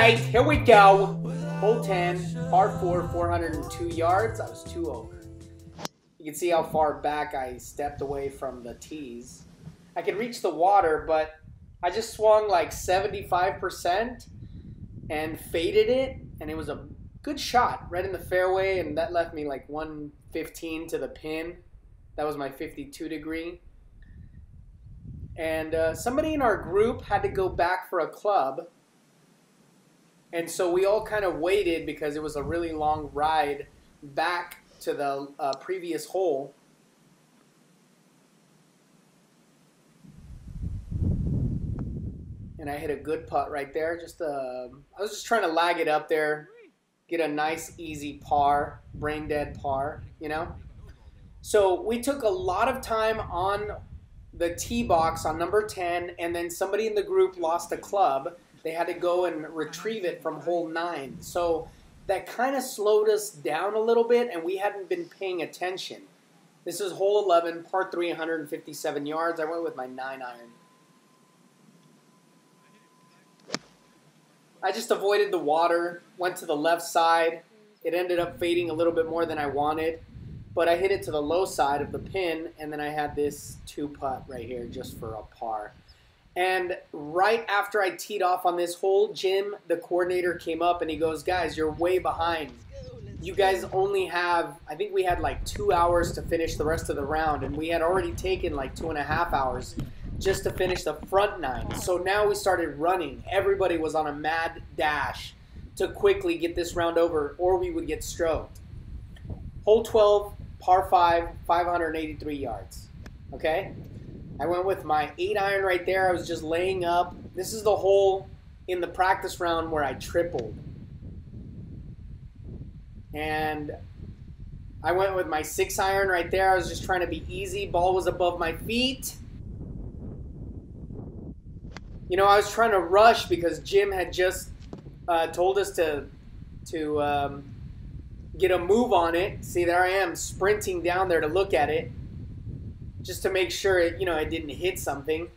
right, here we go. Hole 10, par 4, 402 yards. I was 2 over. You can see how far back I stepped away from the tees. I could reach the water, but I just swung like 75% and faded it, and it was a good shot right in the fairway, and that left me like 115 to the pin. That was my 52 degree. And somebody in our group had to go back for a club. And so we all kind of waited because it was a really long ride back to the previous hole. And I hit a good putt right there. I was just trying to lag it up there, get a nice easy par, brain dead par, you know. So we took a lot of time on the tee box on number 10, and then somebody in the group lost a club. They had to go and retrieve it from hole 9. So that kind of slowed us down a little bit, and we hadn't been paying attention. This is hole 11, par 3, 157 yards. I went with my 9-iron. I just avoided the water, went to the left side. It ended up fading a little bit more than I wanted, but I hit it to the low side of the pin, and then I had this 2-putt right here just for a par. And right after I teed off on this hole, Jim, the coordinator, came up and he goes, guys, you're way behind. You guys only have, I think we had like 2 hours to finish the rest of the round, and we had already taken like 2.5 hours just to finish the front 9. So now we started running. Everybody was on a mad dash to quickly get this round over, or we would get stroked. Hole 12, par 5, 583 yards. Okay? I went with my 8-iron right there. I was just laying up. This is the hole in the practice round where I tripled. And I went with my 6-iron right there. I was just trying to be easy. Ball was above my feet. You know, I was trying to rush because Jim had just told us to get a move on it. See, there I am sprinting down there to look at it, just to make sure it, it didn't hit something,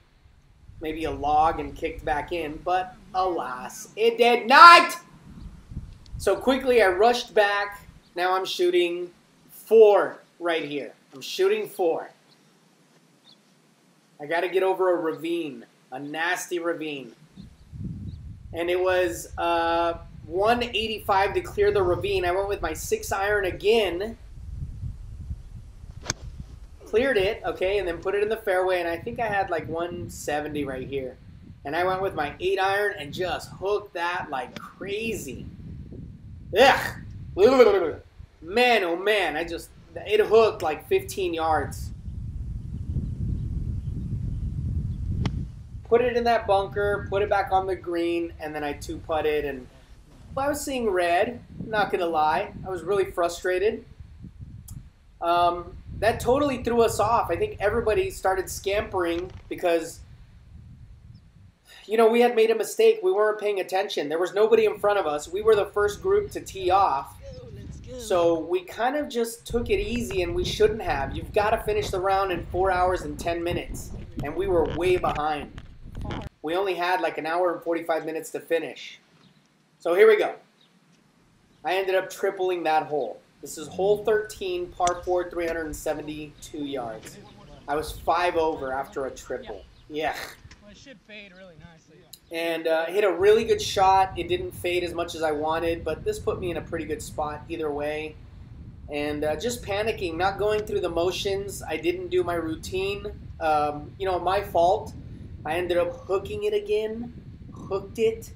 maybe a log, and kicked back in. But alas, it did not. So quickly I rushed back. Now I'm shooting 4 right here. I'm shooting 4. I got to get over a ravine, a nasty ravine. And it was 185 to clear the ravine. I went with my 6-iron again. Cleared it, okay, and then put it in the fairway, and I think I had like 170 right here. And I went with my 8-iron and just hooked that like crazy. Ugh! Man, oh man, it hooked like 15 yards. Put it in that bunker, put it back on the green, and then I 2-putted, and I was seeing red, not gonna lie. I was really frustrated. That totally threw us off. I think everybody started scampering because, we had made a mistake. We weren't paying attention. There was nobody in front of us. We were the first group to tee off. So we kind of just took it easy, and we shouldn't have. You've got to finish the round in 4 hours and 10 minutes. And we were way behind. We only had like an hour and 45 minutes to finish. So here we go. I ended up tripling that hole. This is hole 13, par 4, 372 yards. I was 5 over after a triple. Yeah. Well, it should fade really nicely. And hit a really good shot. It didn't fade as much as I wanted, but this put me in a pretty good spot either way. And just panicking, not going through the motions. I didn't do my routine. My fault. I ended up hooking it again. Hooked it.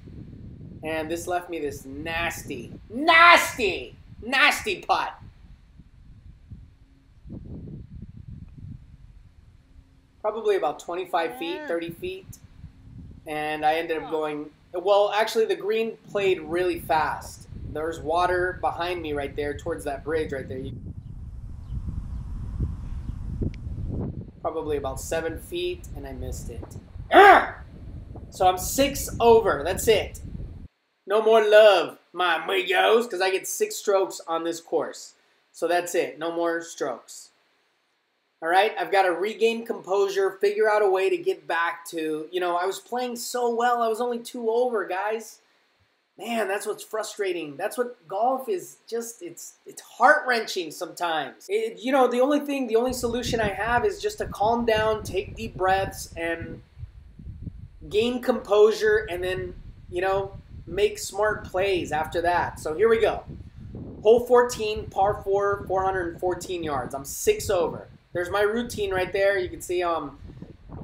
And this left me this nasty putt. Probably about 25 feet, 30 feet. And I ended up going, well, actually the green played really fast. There's water behind me right there towards that bridge right there. Probably about 7 feet, and I missed it. So I'm 6 over. That's it. No more love, my amigos, because I get 6 strokes on this course. So that's it. No more strokes. All right? I've got to regain composure, figure out a way to get back to, I was playing so well. I was only 2 over, guys. Man, that's what's frustrating. That's what golf is. Just it's heart-wrenching sometimes. You know, the only solution I have is just to calm down, take deep breaths, and gain composure, and then, you know, make smart plays after that. So here we go. Hole 14, par 4, 414 yards. I'm 6 over. There's my routine right there. You can see I'm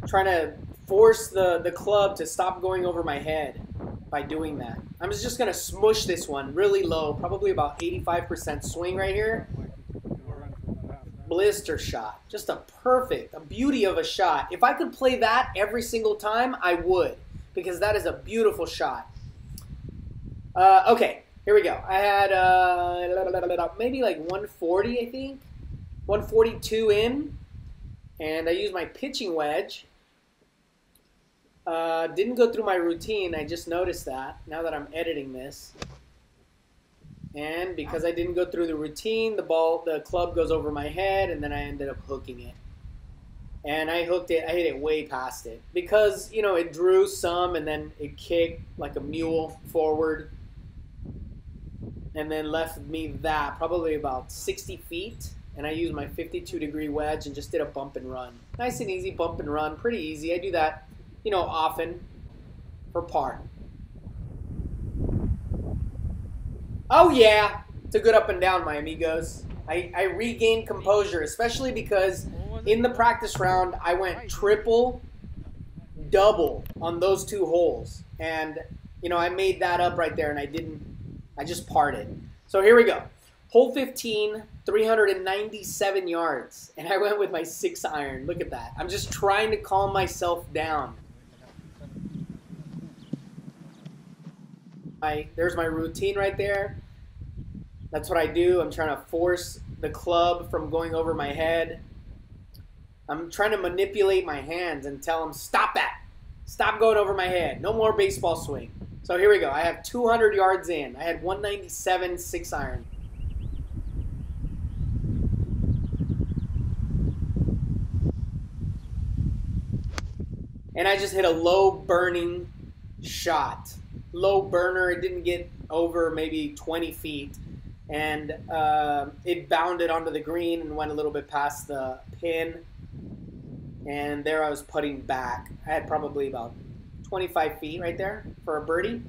trying to force the club to stop going over my head by doing that. I'm just going to smush this one really low, probably about 85% swing right here. Blister shot. Just a beauty of a shot. If I could play that every single time, I would, because that is a beautiful shot. Okay, here we go. I had maybe like 140, I think. 142 in, and I used my pitching wedge. Didn't go through my routine. I just noticed that now that I'm editing this. And because I didn't go through the routine, the club goes over my head, and then I ended up hooking it. And I hooked it. I hit it way past it because, you know, it drew some, and then it kicked like a mule forward, and then left me that probably about 60 feet. And I used my 52-degree wedge and just did a bump and run. Nice and easy bump and run, pretty easy. I do that, you know, often for par. Oh yeah, it's a good up and down, my amigos. I regained composure, especially because in the practice round I went triple, double on those 2 holes. And, you know, I made that up right there, and I just parted. So here we go. Hole 15, 397 yards, and I went with my 6-iron. Look at that. I'm just trying to calm myself down. There's my routine right there. That's what I do. I'm trying to force the club from going over my head. I'm trying to manipulate my hands and tell them, stop that. Stop going over my head. No more baseball swing. So here we go. I have 200 yards in. I had 197 6-iron. And I just hit a low burning shot. Low burner. It didn't get over maybe 20 feet. And it bounded onto the green and went a little bit past the pin. And there I was putting back. I had probably about 25 feet right there for a birdie.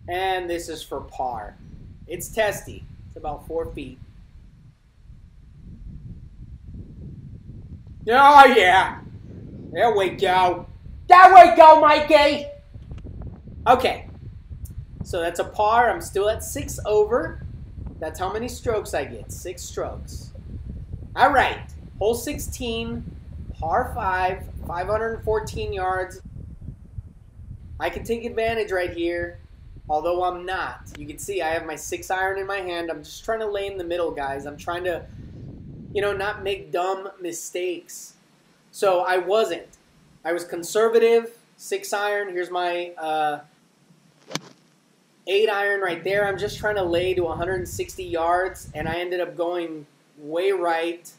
And this is for par. It's testy. It's about 4 feet. Oh, yeah. There we go. There we go, Mikey. Okay. So that's a par. I'm still at 6 over. That's how many strokes I get. 6 strokes. All right. Hole 16, par 5, 514 yards. I can take advantage right here, although I'm not. You can see I have my 6-iron in my hand. I'm just trying to lay in the middle, guys. I'm trying to, you know, not make dumb mistakes. So I wasn't. I was conservative. 6-iron. Here's my 8-iron right there. I'm just trying to lay to 160 yards, and I ended up going way right.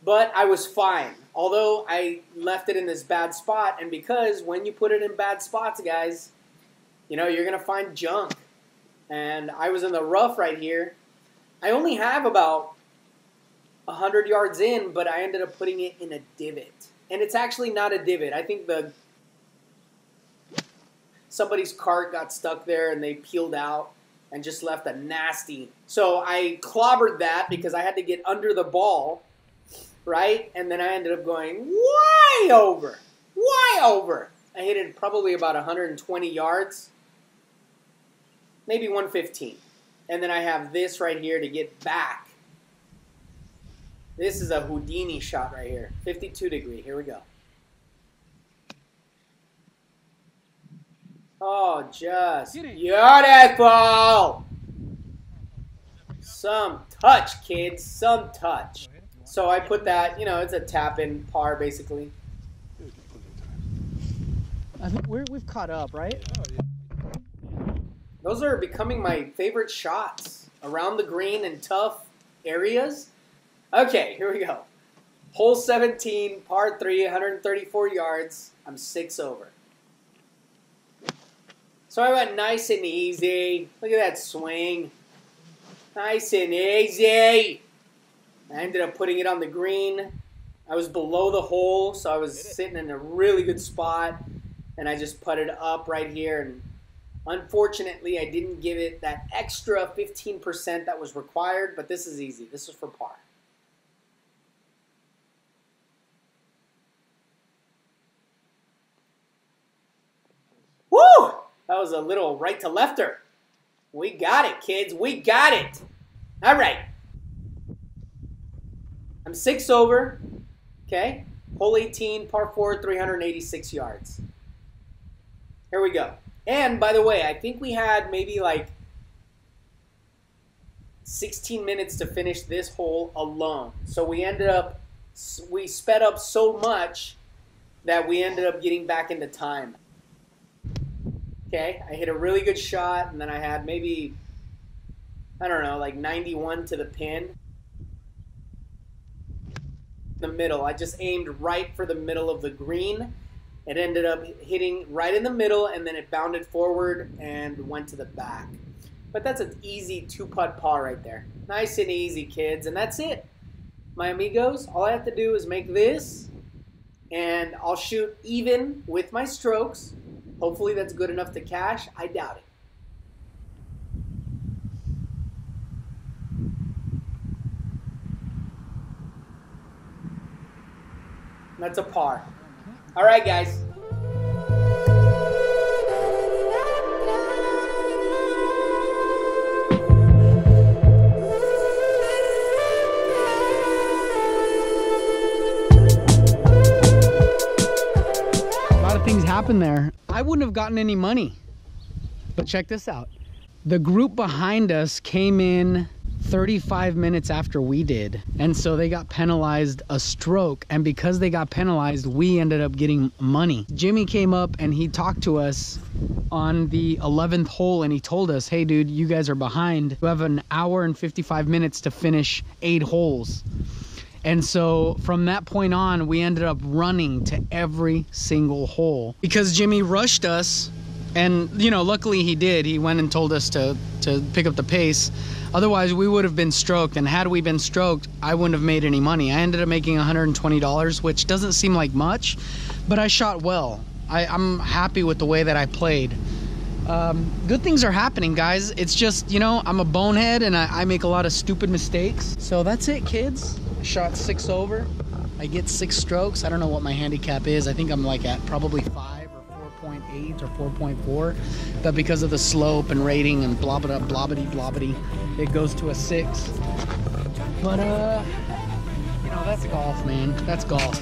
But I was fine. Although I left it in this bad spot, and because when you put it in bad spots, guys, you know, you're going to find junk. And I was in the rough right here. I only have about 100 yards in, but I ended up putting it in a divot. And it's actually not a divot. I think somebody's cart got stuck there and they peeled out and just left a nasty. So I clobbered that because I had to get under the ball, right? And then I ended up going way over. Way over. I hit it probably about 120 yards. Maybe 115. And then I have this right here to get back. This is a Houdini shot right here. 52 degree. Here we go. Oh, just beautiful. Some touch, kids. Some touch. So I put that, you know, it's a tap-in par, basically. I think we've caught up, right? Those are becoming my favorite shots. Around the green and tough areas. Okay, here we go. Hole 17, par 3, 134 yards. I'm 6 over. So I went nice and easy. Look at that swing. Nice and easy. I ended up putting it on the green. I was below the hole, so I was sitting in a really good spot. And I just putted up right here. And unfortunately, I didn't give it that extra 15% that was required. But this is easy. This is for par. Woo! That was a little right to lefter. We got it, kids. We got it. All right. I'm 6 over. Okay. Hole 18, par 4, 386 yards. Here we go. And by the way, I think we had maybe like 16 minutes to finish this hole alone. So we sped up so much that we ended up getting back into time. Okay, I hit a really good shot, and then I had maybe, I don't know, like 91 to the pin. The middle, I just aimed right for the middle of the green. It ended up hitting right in the middle, and then it bounded forward and went to the back. But that's an easy 2-putt par right there. Nice and easy, kids, and that's it. My amigos, all I have to do is make this, and I'll shoot even with my strokes. Hopefully that's good enough to cash. I doubt it. That's a par. All right, guys. A lot of things happened there. I wouldn't have gotten any money, but check this out. The group behind us came in 35 minutes after we did, and so they got penalized a stroke, and because they got penalized, we ended up getting money. Jimmy came up and he talked to us on the 11th hole, and he told us, hey dude, you guys are behind. You have an hour and 55 minutes to finish 8 holes. And so from that point on, we ended up running to every single hole because Jimmy rushed us. And, you know, luckily he did. He went and told us to pick up the pace. Otherwise, we would have been stroked. And had we been stroked, I wouldn't have made any money. I ended up making $120, which doesn't seem like much, but I shot well. I'm happy with the way that I played. Good things are happening, guys. It's just, you know, I'm a bonehead and I make a lot of stupid mistakes. So that's it, kids. Shot 6 over. I get 6 strokes. I don't know what my handicap is. I think I'm like at probably 5 or 4.8 or 4.4. But because of the slope and rating and blah blah blobbity blobbity, it goes to a 6. But you know, that's golf, man. That's golf.